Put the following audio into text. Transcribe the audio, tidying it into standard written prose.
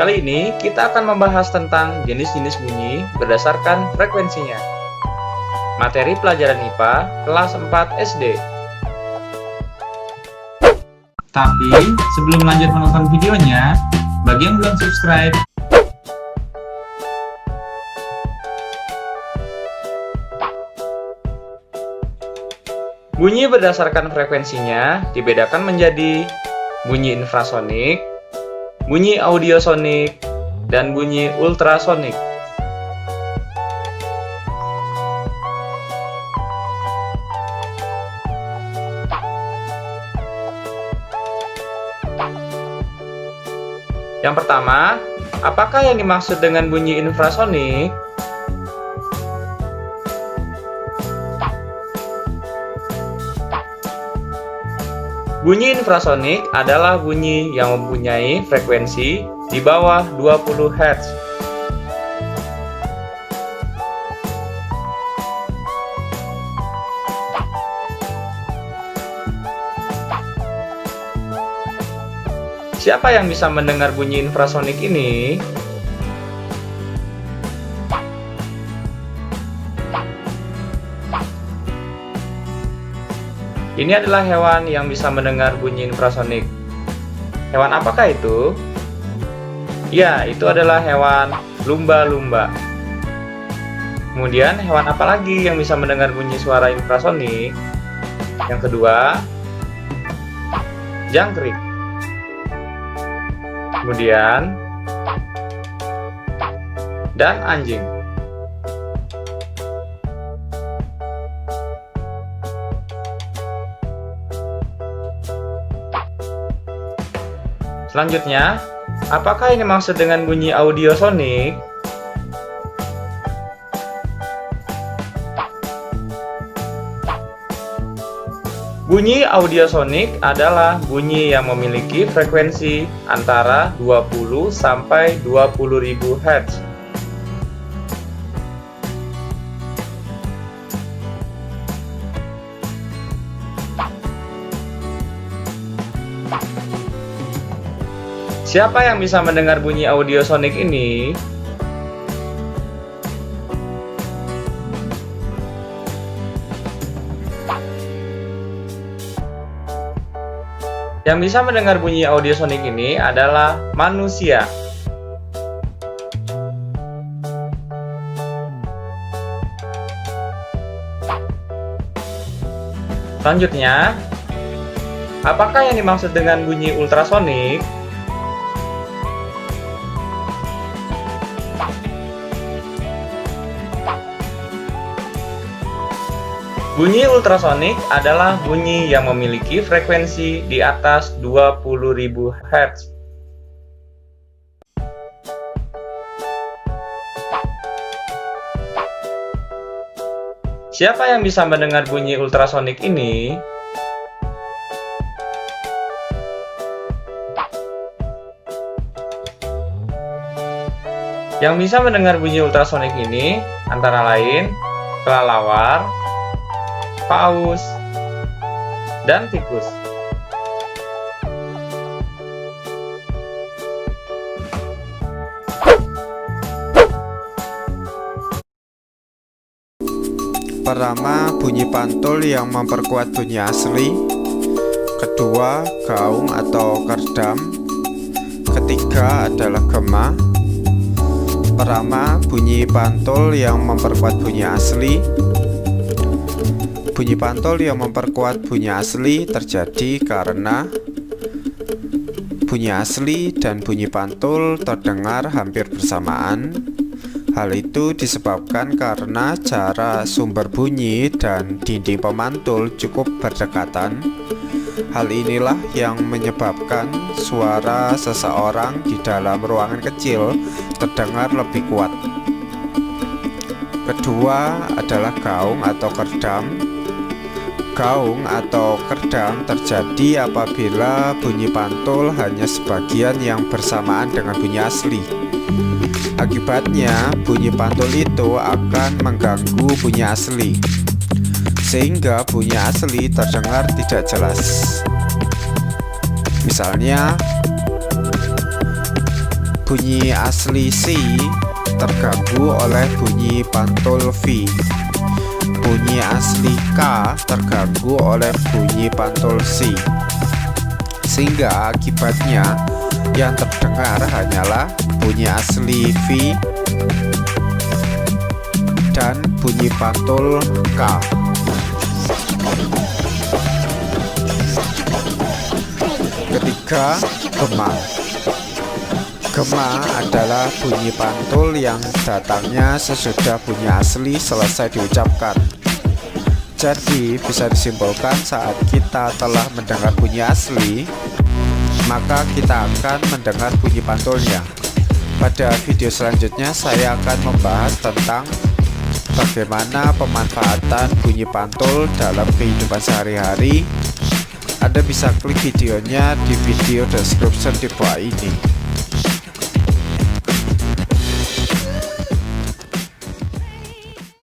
Kali ini kita akan membahas tentang jenis-jenis bunyi berdasarkan frekuensinya. Materi pelajaran IPA kelas 4 SD. Tapi sebelum lanjut menonton videonya, bagi yang belum subscribe, bunyi berdasarkan frekuensinya dibedakan menjadi bunyi infrasonik, bunyi audiosonik, dan bunyi ultrasonik. Yang pertama, apakah yang dimaksud dengan bunyi infrasonik? Bunyi infrasonik adalah bunyi yang mempunyai frekuensi di bawah 20 Hz. Siapa yang bisa mendengar bunyi infrasonik ini? Ini adalah hewan yang bisa mendengar bunyi infrasonik. Hewan apakah itu? Ya, itu adalah hewan lumba-lumba. Kemudian, hewan apa lagi yang bisa mendengar bunyi suara infrasonik? Yang kedua, jangkrik. Kemudian, dan anjing. Selanjutnya, apakah ini maksud dengan bunyi audiosonik? Bunyi audiosonik adalah bunyi yang memiliki frekuensi antara 20 sampai 20.000 Hz. Siapa yang bisa mendengar bunyi audiosonik ini? Yang bisa mendengar bunyi audiosonik ini adalah manusia. Selanjutnya, apakah yang dimaksud dengan bunyi ultrasonik? Bunyi ultrasonik adalah bunyi yang memiliki frekuensi di atas 20.000 Hz. Siapa yang bisa mendengar bunyi ultrasonik ini? Yang bisa mendengar bunyi ultrasonik ini antara lain kelelawar, paus, dan tikus. Pertama, bunyi pantul yang memperkuat bunyi asli. Kedua, gaung atau kerdam. Ketiga adalah gema. Pertama, bunyi pantul yang memperkuat bunyi asli. Bunyi pantul yang memperkuat bunyi asli terjadi karena bunyi asli dan bunyi pantul terdengar hampir bersamaan. Hal itu disebabkan karena jarak sumber bunyi dan dinding pemantul cukup berdekatan. Hal inilah yang menyebabkan suara seseorang di dalam ruangan kecil terdengar lebih kuat. Kedua adalah gaung atau kerdam. Gaung atau kerdam terjadi apabila bunyi pantul hanya sebagian yang bersamaan dengan bunyi asli. Akibatnya, bunyi pantul itu akan mengganggu bunyi asli, sehingga bunyi asli terdengar tidak jelas. Misalnya, Bunyi asli C terganggu oleh bunyi pantul V. Bunyi asli K terganggu oleh bunyi pantul C. Sehingga akibatnya yang terdengar hanyalah bunyi asli V dan bunyi pantul K. Ketiga, gema. Gema adalah bunyi pantul yang datangnya sesudah bunyi asli selesai diucapkan. Jadi bisa disimpulkan saat kita telah mendengar bunyi asli, maka kita akan mendengar bunyi pantulnya. Pada video selanjutnya saya akan membahas tentang bagaimana pemanfaatan bunyi pantul dalam kehidupan sehari-hari. Anda bisa klik videonya di video description di bawah ini.